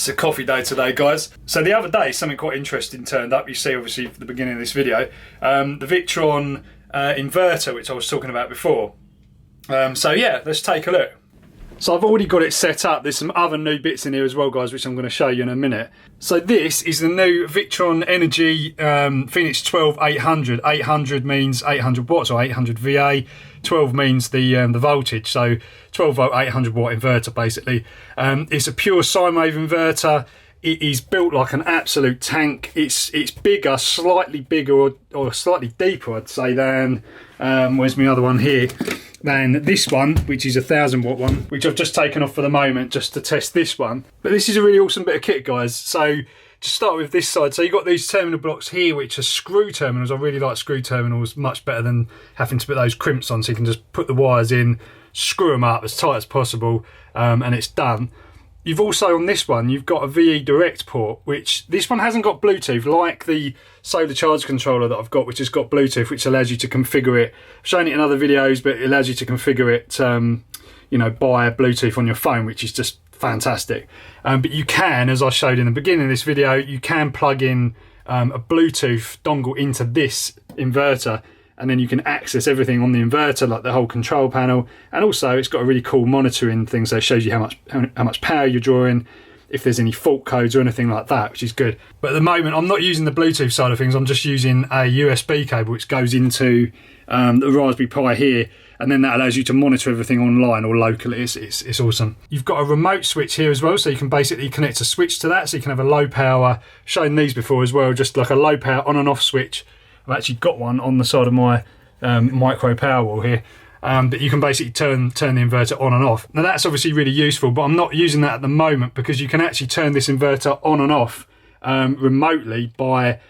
It's a coffee day today, guys. So the other day, something quite interesting turned up. You see, obviously, at the beginning of this video, the Victron inverter, which I was talking about before. So yeah, let's take a look. So I've already got it set up. There's some other new bits in here as well, guys, which I'm going to show you in a minute. So this is the new Victron Energy Phoenix 12 800. 800 means 800 watts or 800 VA. 12 means the voltage. So 12 volt 800 watt inverter basically. It's a pure sine wave inverter. It is built like an absolute tank. It's bigger, slightly bigger or slightly deeper, I'd say, than where's my other one here? Than this one, which is a 1000 watt one, which I've just taken off for the moment just to test this one. But this is a really awesome bit of kit, guys. So to start with this side, so you've got these terminal blocks here, which are screw terminals. I really like screw terminals, much better than having to put those crimps on, so you can just put the wires in, screw them up as tight as possible, and it's done. You've also, on this one, you've got a VE direct port, which this one hasn't got Bluetooth, like the solar charge controller that I've got, which has got Bluetooth, which allows you to configure it. I've shown it in other videos, but it allows you to configure it, you know, by Bluetooth on your phone, which is just fantastic. But you can, as I showed in the beginning of this video, you can plug in a Bluetooth dongle into this inverter, and then you can access everything on the inverter, like the whole control panel. And also it's got a really cool monitoring thing, so it shows you how much power you're drawing, if there's any fault codes or anything like that, which is good. But at the moment I'm not using the Bluetooth side of things. I'm just using a USB cable which goes into the Raspberry Pi here, and then that allows you to monitor everything online or locally. It's awesome. You've got a remote switch here as well, so you can basically connect a switch to that, so you can have a low power. I've shown these before as well, just like a low power on and off switch. I've actually got one on the side of my micro power wall here, but you can basically turn the inverter on and off. Now that's obviously really useful, but I'm not using that at the moment because you can actually turn this inverter on and off remotely by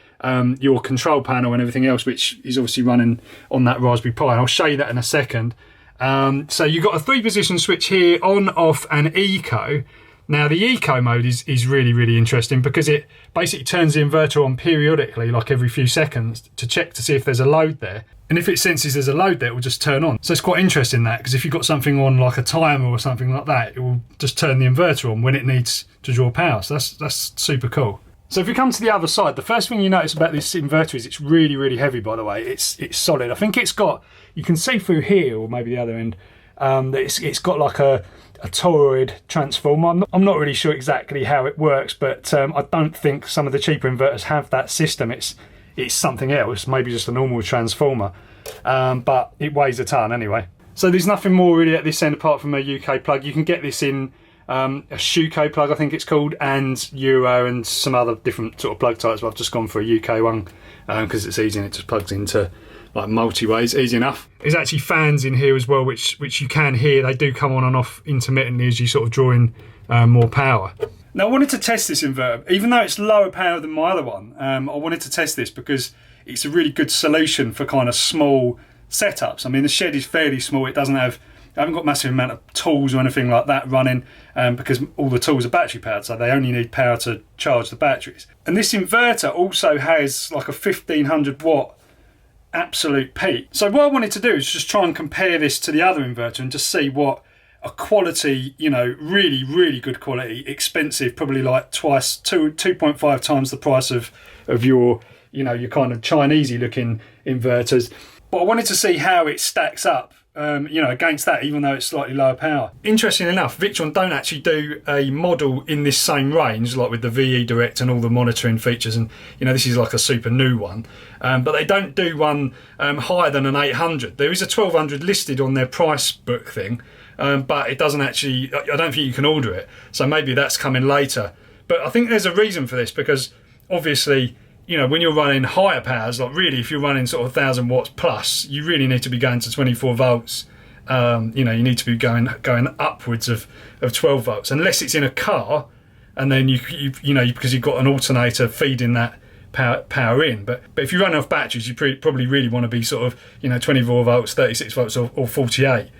your control panel and everything else, which is obviously running on that Raspberry Pi, and I'll show you that in a second. So you've got a 3-position switch here, on, off and eco. Now the eco mode is really interesting because it basically turns the inverter on periodically, like every few seconds, to check to see if there's a load there. And if it senses there's a load there, it will just turn on. So it's quite interesting that, because if you've got something on like a timer or something like that, it will just turn the inverter on when it needs to draw power. So that's super cool. So if you come to the other side, the first thing you notice about this inverter is it's really heavy, by the way. It's solid. I think it's got, you can see through here, or maybe the other end, that it's got like a toroid transformer. I'm not really sure exactly how it works, but I don't think some of the cheaper inverters have that system. It's something else, maybe just a normal transformer, but it weighs a ton anyway. So there's nothing more really at this end apart from a UK plug. You can get this in a Shuko plug, I think it's called, and Euro and some other different sort of plug types, but I've just gone for a UK one because it's easy and it just plugs into like multi-ways, easy enough. There's actually fans in here as well, which you can hear. They do come on and off intermittently as you sort of draw in more power. Now I wanted to test this inverter, even though it's lower power than my other one. I wanted to test this because it's a really good solution for kind of small setups. I mean, the shed is fairly small. It doesn't have, I haven't got a massive amount of tools or anything like that running because all the tools are battery powered, so they only need power to charge the batteries. And this inverter also has like a 1500 watt absolute peak. So what I wanted to do is just try and compare this to the other inverter and just see what a quality, you know, really good quality, expensive, probably like 2.5 times the price of your, you know, your kind of Chinesey looking inverters. But I wanted to see how it stacks up, you know, against that, even though it's slightly lower power. Interestingly enough, Victron don't actually do a model in this same range, like with the VE Direct and all the monitoring features, and you know, this is like a super new one, but they don't do one higher than an 800. There is a 1200 listed on their price book thing, but it doesn't actually, I don't think you can order it, so maybe that's coming later. But I think there's a reason for this, because obviously, you know, when you're running higher powers, like really, if you're running sort of 1000 watts plus, you really need to be going to 24 volts. You know, you need to be going upwards of 12 volts, unless it's in a car, and then you know, because you've got an alternator feeding that power in. But if you run off batteries, you probably really want to be sort of, you know, 24 volts, 36 volts, or 48.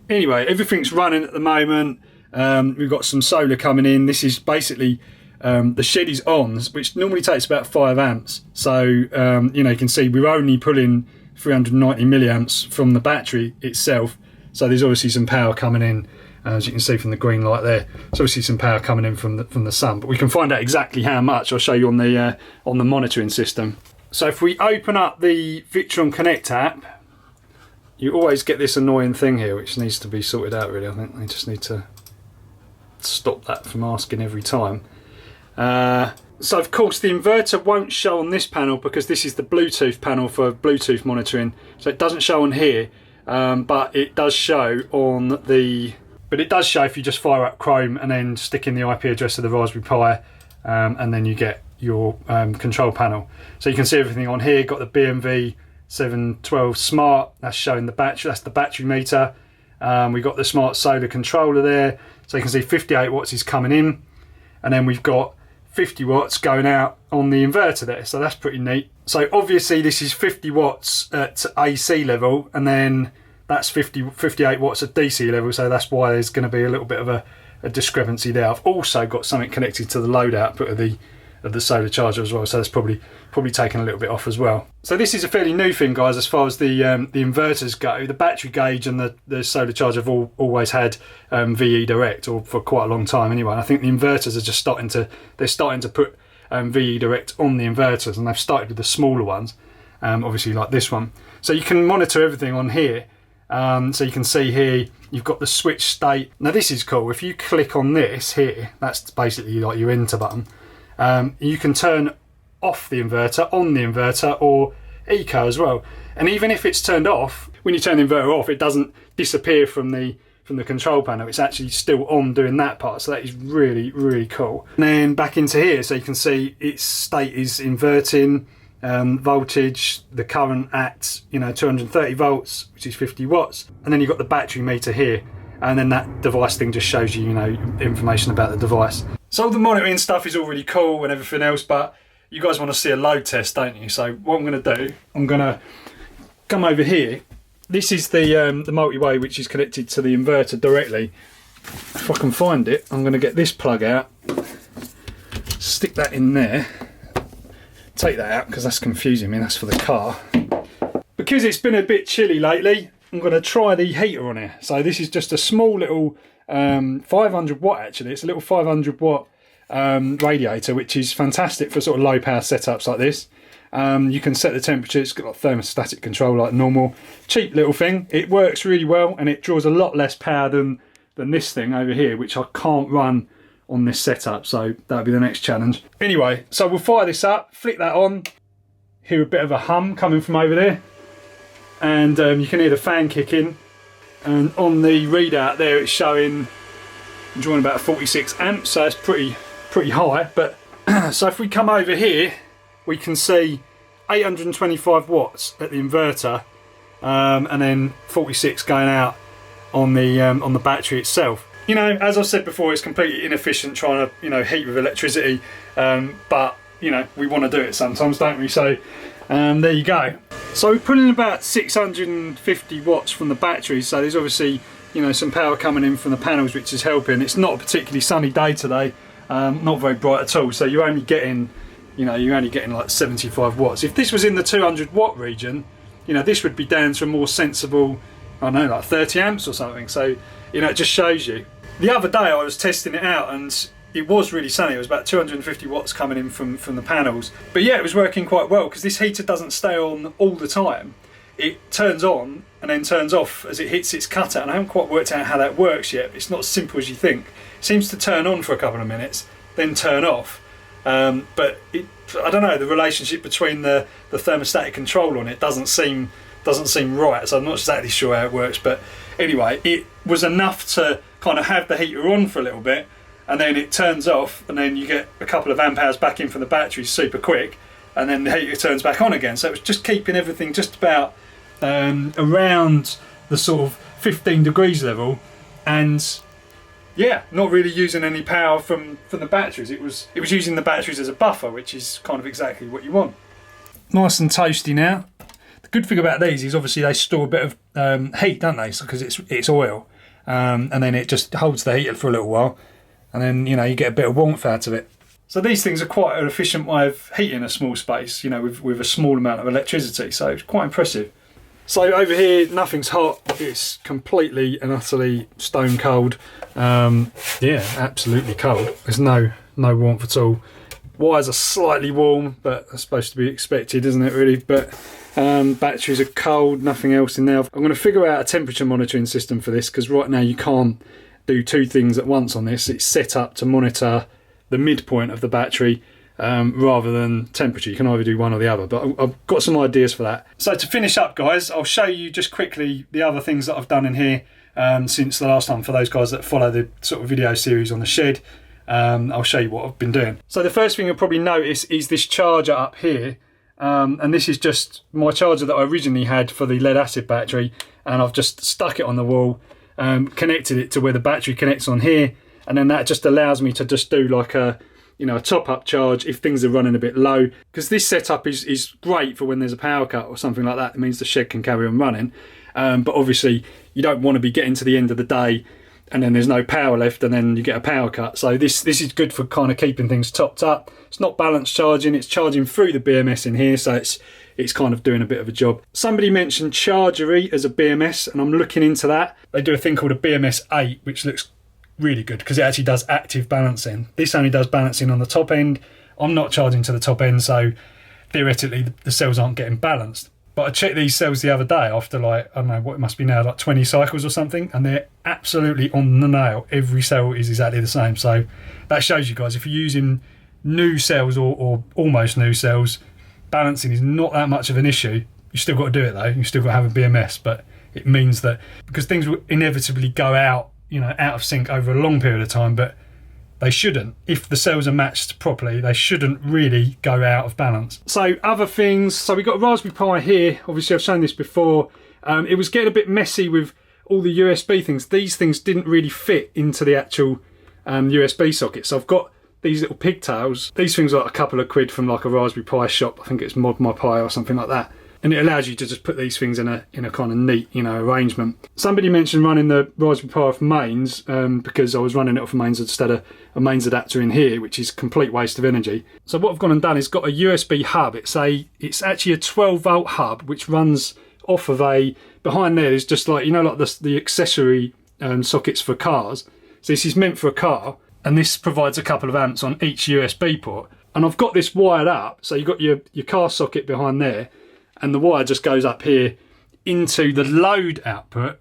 Anyway, everything's running at the moment. We've got some solar coming in. This is basically the shed is on, which normally takes about 5 amps. So, you know, you can see we're only pulling 390 milliamps from the battery itself. So there's obviously some power coming in as you can see from the green light there. There's obviously some power coming in from the sun, but we can find out exactly how much. I'll show you on the monitoring system. So if we open up the Victron Connect app, you always get this annoying thing here, which needs to be sorted out really. I think they just need to stop that from asking every time. So of course the inverter won't show on this panel because this is the Bluetooth panel for Bluetooth monitoring. So it doesn't show on here, but it does show on the... But it does show if you just fire up Chrome and then stick in the IP address of the Raspberry Pi, and then you get your control panel. So you can see everything on here. Got the BMW 712 Smart, that's showing the battery, that's the battery meter. We've got the smart solar controller there. So you can see 58 watts is coming in. And then we've got 50 watts going out on the inverter there. So that's pretty neat. So obviously this is 50 watts at AC level, and then that's 58 watts at DC level, so that's why there's going to be a little bit of a discrepancy there. I've also got something connected to the load output of the solar charger as well, so that's probably taken a little bit off as well. So this is a fairly new thing, guys, as far as the inverters go. The battery gauge and the solar charger have always had VE direct, or for quite a long time anyway. And I think the inverters are just starting to put VE direct on the inverters, and they've started with the smaller ones, obviously like this one. So you can monitor everything on here. So you can see here you've got the switch state. Now this is cool. If you click on this here, that's basically like your enter button. You can turn off the inverter, on the inverter, or eco as well. And even if it's turned off, when you turn the inverter off, it doesn't disappear from the control panel. It's actually still on doing that part. So that is really, really cool. And then back into here, so you can see its state is inverting. Voltage, the current at 230 volts, which is 50 watts, and then you've got the battery meter here, and then that device thing just shows you information about the device. So all the monitoring stuff is all really cool and everything else, but you guys want to see a load test, don't you? So what I'm going to do, I'm going to come over here. This is the multi-way which is connected to the inverter directly. If I can find it, I'm going to get this plug out, stick that in there. Take that out because that's confusing me, that's for the car. Because it's been a bit chilly lately, I'm going to try the heater on here. So this is just a small little 500 watt actually. It's a little 500 watt radiator, which is fantastic for sort of low power setups like this. You can set the temperature, it's got like thermostatic control like normal. Cheap little thing, it works really well, and it draws a lot less power than this thing over here, which I can't run on this setup, so that'll be the next challenge. Anyway, so we'll fire this up, flick that on, hear a bit of a hum coming from over there, and you can hear the fan kicking, and on the readout there it's showing I'm drawing about 46 amps, so it's pretty high. But so if we come over here, we can see 825 watts at the inverter, and then 46 going out on the battery itself. As I said before, it's completely inefficient trying to, heat with electricity, but, we want to do it sometimes, don't we? So, there you go. So we put in about 650 watts from the batteries, so there's obviously, some power coming in from the panels, which is helping. It's not a particularly sunny day today, not very bright at all, so you're only getting, like 75 watts. If this was in the 200 watt region, this would be down to a more sensible, I don't know, like 30 amps or something. So, it just shows you. The other day I was testing it out and it was really sunny. It was about 250 watts coming in from the panels. But yeah, it was working quite well because this heater doesn't stay on all the time. It turns on and then turns off as it hits its cutout, and I haven't quite worked out how that works yet. It's not as simple as you think. It seems to turn on for a couple of minutes, then turn off. But I don't know, the relationship between the thermostatic control on it doesn't seem right, so I'm not exactly sure how it works. But anyway, it was enough to kind of have the heater on for a little bit, and then it turns off, and then you get a couple of amp hours back in from the battery super quick, and then the heater turns back on again. So it was just keeping everything just about around the sort of 15 degrees level, and yeah, not really using any power from the batteries. It was using the batteries as a buffer, which is kind of exactly what you want. Nice and toasty now. The good thing about these is obviously they store a bit of heat, don't they? Because it's oil, and then it just holds the heater for a little while, and then you get a bit of warmth out of it. So these things are quite an efficient way of heating a small space, with a small amount of electricity. So it's quite impressive. So over here, nothing's hot. It's completely and utterly stone cold. Yeah, absolutely cold. There's no warmth at all. Wires are slightly warm, but that's supposed to be expected, isn't it, really? But batteries are cold, nothing else in there. I'm going to figure out a temperature monitoring system for this, because right now you can't do two things at once on this. It's set up to monitor the midpoint of the battery rather than temperature. You can either do one or the other, but I've got some ideas for that. So to finish up, guys, I'll show you just quickly the other things that I've done in here since the last time, for those guys that follow the sort of video series on the shed. I'll show you what I've been doing. So the first thing you'll probably notice is this charger up here, and this is just my charger that I originally had for the lead acid battery, and I've just stuck it on the wall, connected it to where the battery connects on here, and then that just allows me to just do like a top-up charge if things are running a bit low, because this setup is great for when there's a power cut or something like that. It means the shed can carry on running, but obviously you don't want to be getting to the end of the day and then there's no power left and then you get a power cut. So this is good for kind of keeping things topped up. It's not balance charging, it's charging through the BMS in here, so it's kind of doing a bit of a job. Somebody mentioned Chargery as a BMS, and I'm looking into that. They do a thing called a BMS 8, which looks really good because it actually does active balancing. This only does balancing on the top end. I'm not charging to the top end, so theoretically the cells aren't getting balanced. But I checked these cells the other day after, like, I don't know what it must be now, like 20 cycles or something, and they're absolutely on the nail. Every cell is exactly the same. So that shows you guys, if you're using new cells or almost new cells, balancing is not that much of an issue. You still got to do it though. You still got to have a BMS, but it means that because things will inevitably go out, out of sync over a long period of time, but they shouldn't. If the cells are matched properly, they shouldn't really go out of balance. So other things, so we've got a Raspberry Pi here. Obviously I've shown this before. It was getting a bit messy with all the USB things. These things didn't really fit into the actual USB socket. So I've got these little pigtails. These things are like a couple of quid from like a Raspberry Pi shop. I think it's Mod My Pi or something like that. And it allows you to just put these things in a kind of neat, arrangement. Somebody mentioned running the Raspberry Pi off mains, because I was running it off mains. I just had a mains adapter in here, which is a complete waste of energy. So what I've gone and done is got a USB hub. It's actually a 12-volt hub, which runs off of behind there is just like, like the accessory sockets for cars. So this is meant for a car, and this provides a couple of amps on each USB port. And I've got this wired up, so you've got your car socket behind there, and the wire just goes up here into the load output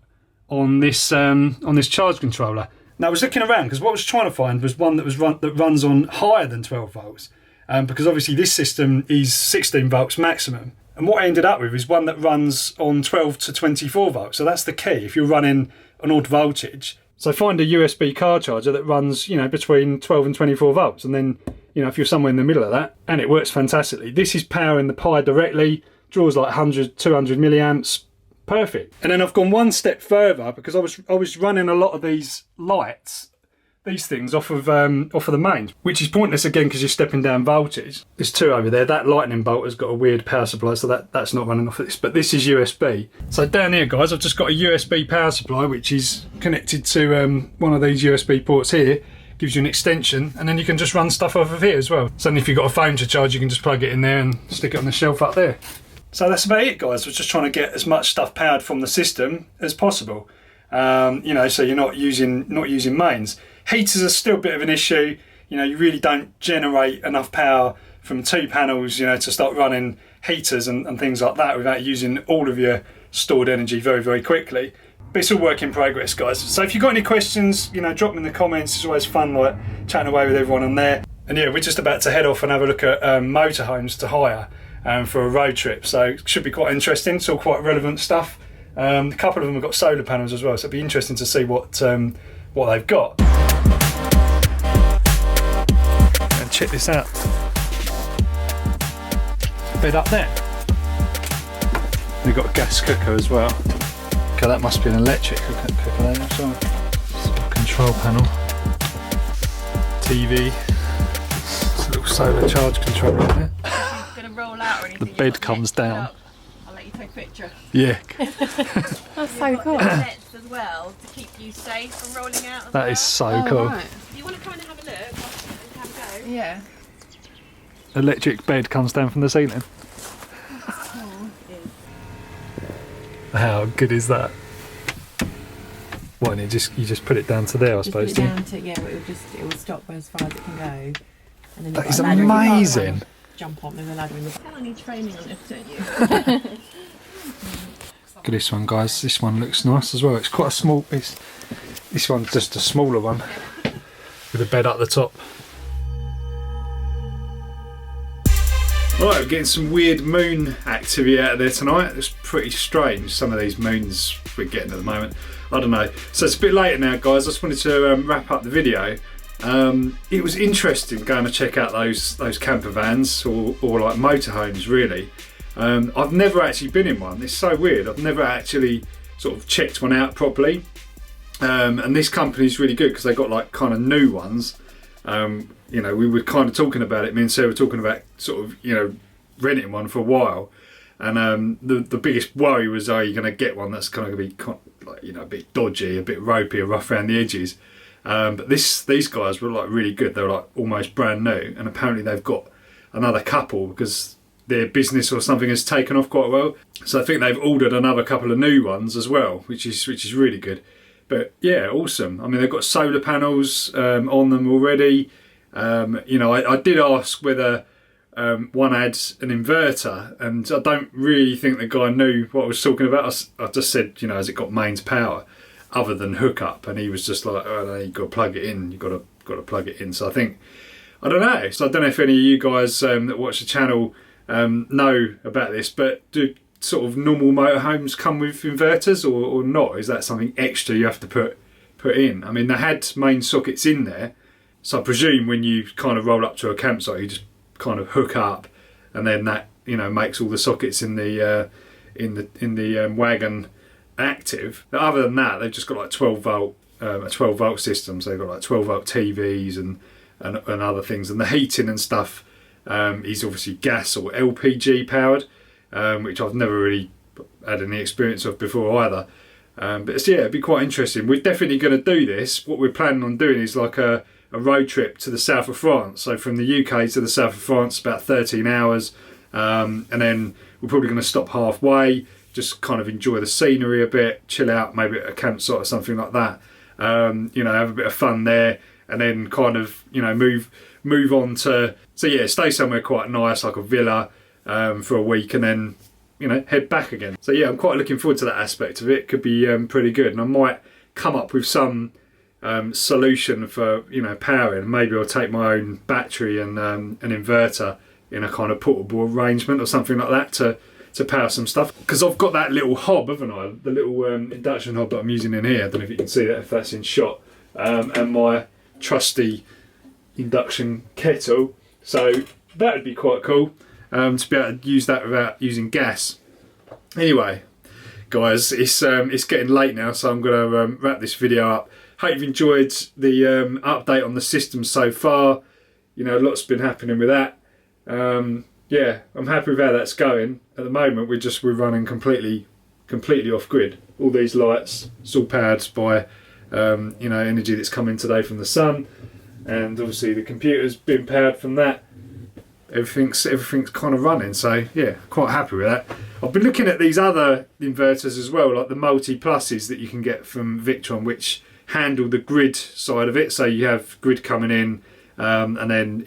on this charge controller. Now I was looking around because what I was trying to find was one that runs on higher than 12 volts, because obviously this system is 16 volts maximum. And what I ended up with is one that runs on 12 to 24 volts. So that's the key if you're running an odd voltage. So find a USB car charger that runs, between 12 and 24 volts, and then, if you're somewhere in the middle of that, and it works fantastically. This is powering the Pi directly. Draws like 100, 200 milliamps, perfect. And then I've gone one step further because I was running a lot of these lights, these things off of the mains, which is pointless again because you're stepping down voltage. There's two over there. That lightning bolt has got a weird power supply, so that's not running off of this, but this is USB. So down here, guys, I've just got a USB power supply which is connected to one of these USB ports here. Gives you an extension, and then you can just run stuff off of here as well. So then if you've got a phone to charge, you can just plug it in there and stick it on the shelf up there. So that's about it, guys. I was just trying to get as much stuff powered from the system as possible. So you're not using mains. Heaters are still a bit of an issue. You really don't generate enough power from two panels, to start running heaters and things like that without using all of your stored energy very, very quickly. But it's all work in progress, guys. So if you've got any questions, drop them in the comments. It's always fun, like, chatting away with everyone on there. And yeah, we're just about to head off and have a look at motorhomes to hire for a road trip. So it should be quite interesting. It's all quite relevant stuff. A couple of them have got solar panels as well, so it'll be interesting to see what they've got. And check this out. Bed up there. They've got a gas cooker as well. Okay, that must be an electric cooker there as well. Control panel, TV, it's a little solar charge controller in there. Gonna roll out or anything? The bed comes down. I'll let you take a picture. Yeah. That's so cool. Nets as well to keep you safe from rolling out. That is so cool. Right. Do you want to come and have a look? Have a go? Yeah. Electric bed comes down from the ceiling. How good is that? What, and you just put it down to there, I suppose. Put it down to, yeah, it will stop as far as it can go. And then that is amazing. Jump on with a ladder in the back. I need training on this, don't you? Look at this one, guys. This one looks nice as well. It's quite a small. This one's just a smaller one with a bed up the top. Right, we're getting some weird moon activity out of there tonight. It's pretty strange, some of these moons we're getting at the moment. I don't know. So it's a bit later now, guys. I just wanted to wrap up the video. It was interesting going to check out those camper vans or like motorhomes, really. I've never actually been in one. It's so weird. I've never actually sort of checked one out properly. And this company's really good because they got like kind of new ones. You know, we were kind of talking about it. Me and Sarah were talking about sort of, you know, renting one for a while. And the biggest worry was, are you going to get one that's kind of going to be, like, you know, a bit dodgy, a bit ropey, or rough around the edges. But these guys were like really good. They were like almost brand new, and apparently they've got another couple because their business or something has taken off quite well. So I think they've ordered another couple of new ones as well, which is really good. But yeah, awesome. I mean, they've got solar panels on them already. You know, I did ask whether one had an inverter, and I don't really think the guy knew what I was talking about. I just said, you know, has it got mains power other than hookup? And he was just like, oh no, you've got to plug it in. You've got to plug it in. So I think, I don't know. So I don't know if any of you guys that watch the channel know about this, but do sort of normal motorhomes come with inverters or not? Is that something extra you have to put in? I mean, they had main sockets in there. So I presume when you kind of roll up to a campsite, you just kind of hook up, and then that, you know, makes all the sockets in the wagon active. But other than that, they've just got like 12 volt a 12 volt system. So they've got like 12 volt TVs and other things, and the heating and stuff is obviously gas or LPG powered, which I've never really had any experience of before either. But it's, yeah, it'd be quite interesting. We're definitely going to do this. What we're planning on doing is like a road trip to the south of France. So from the UK to the south of France, about 13 hours. And then we're probably going to stop halfway, just kind of enjoy the scenery a bit, chill out, maybe at a campsite or something like that. You know, have a bit of fun there, and then kind of, you know, move on to, so yeah, stay somewhere quite nice, like a villa, for a week, and then, you know, head back again. So yeah, I'm quite looking forward to that aspect of it. Could be pretty good, and I might come up with some solution for, you know, powering. Maybe I'll take my own battery and an inverter in a kind of portable arrangement or something like that to power some stuff, because I've got that little hob, haven't I, the little induction hob that I'm using in here. I don't know if you can see that, if that's in shot, and my trusty induction kettle. So that would be quite cool, to be able to use that without using gas. Anyway, guys, it's getting late now, so I'm going to wrap this video up. Hope you've enjoyed the update on the system so far. You know, lots been happening with that. Yeah, I'm happy with how that's going. At the moment, we're running completely off grid. All these lights, it's all powered by you know, energy that's coming today from the sun, and obviously the computer's been powered from that. Everything's kind of running, so yeah, quite happy with that. I've been looking at these other inverters as well, like the multi pluses that you can get from Victron, which handle the grid side of it. So you have grid coming in, and then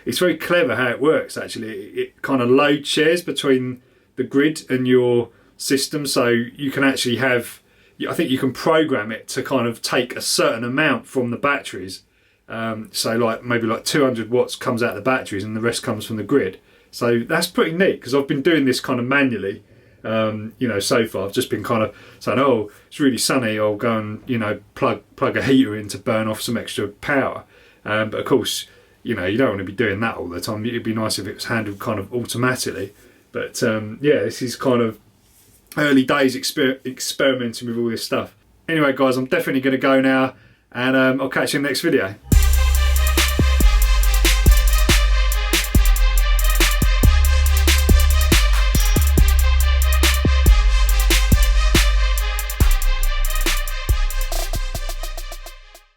it's very clever how it works actually. It kind of load shares between the grid and your system, so you can actually have, I think you can program it to kind of take a certain amount from the batteries. So like maybe like 200 watts comes out of the batteries and the rest comes from the grid. So that's pretty neat, because I've been doing this kind of manually. You know, so far I've just been kind of saying, oh, it's really sunny, I'll go and, you know, plug a heater in to burn off some extra power. But of course, you know, you don't want to be doing that all the time. It'd be nice if it was handled kind of automatically. But yeah, this is kind of early days experimenting with all this stuff. Anyway, guys, I'm definitely going to go now, and I'll catch you in the next video.